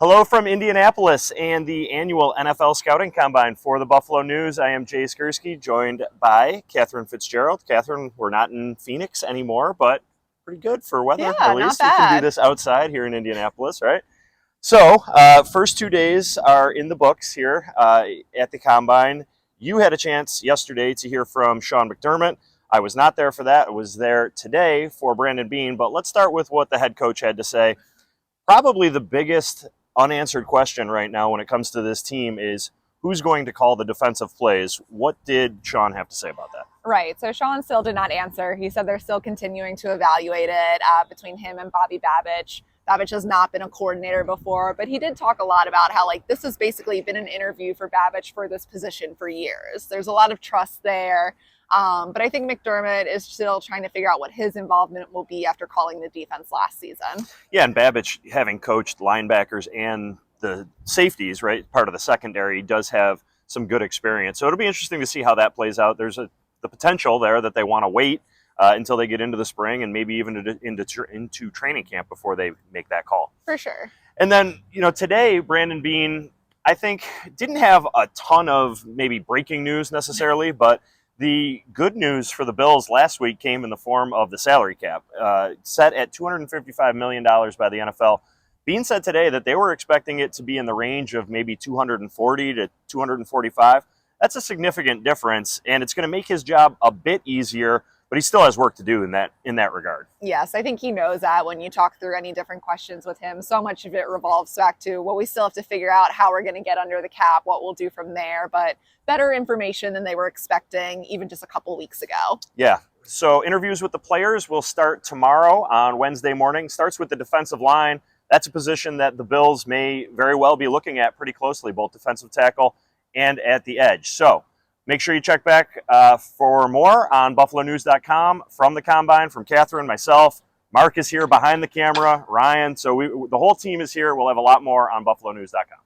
Hello from Indianapolis and the annual NFL Scouting Combine for the Buffalo News. I am Jay Skurski, joined by Katherine Fitzgerald. Katherine, we're not in Phoenix anymore, but pretty good for weather. Yeah, At not least we can do bad. this outside here in Indianapolis, right? So, first 2 days are in the books here at the Combine. You had a chance yesterday to hear from Sean McDermott. I was not there for that. I was there today for Brandon Beane, but let's start with what the head coach had to say. Probably the biggest unanswered question right now when it comes to this team is who's going to call the defensive plays. What did Sean have to say about that? Right. So Sean still did not answer. He said they're still continuing to evaluate it between him and Bobby Babich. Babich has not been a coordinator before, but he did talk a lot about how this has basically been an interview for Babich for this position for years. There's a lot of trust there. But I think McDermott is still trying to figure out what his involvement will be after calling the defense last season. Yeah, and Babich, having coached linebackers and the safeties, right, part of the secondary, does have some good experience. So it'll be interesting to see how that plays out. There's the potential there that they want to wait until they get into the spring and maybe even into training camp before they make that call. For sure. And then, today, Brandon Beane, I think, didn't have a ton of maybe breaking news necessarily, but the good news for the Bills last week came in the form of the salary cap, set at $255 million by the NFL. Beane said today that they were expecting it to be in the range of maybe 240 to 245. That's a significant difference, and it's going to make his job a bit easier, but he still has work to do in that regard. Yes, I think he knows that when you talk through any different questions with him. So much of it revolves back to, well, we still have to figure out how we're going to get under the cap, what we'll do from there, but better information than they were expecting even just a couple weeks ago. Yeah. So interviews with the players will start tomorrow on Wednesday morning. Starts with the defensive line. That's a position that the Bills may very well be looking at pretty closely, both defensive tackle and at the edge. So make sure you check back for more on BuffaloNews.com from the Combine, from Katherine, myself. Mark is here behind the camera, Ryan. So the whole team is here. We'll have a lot more on BuffaloNews.com.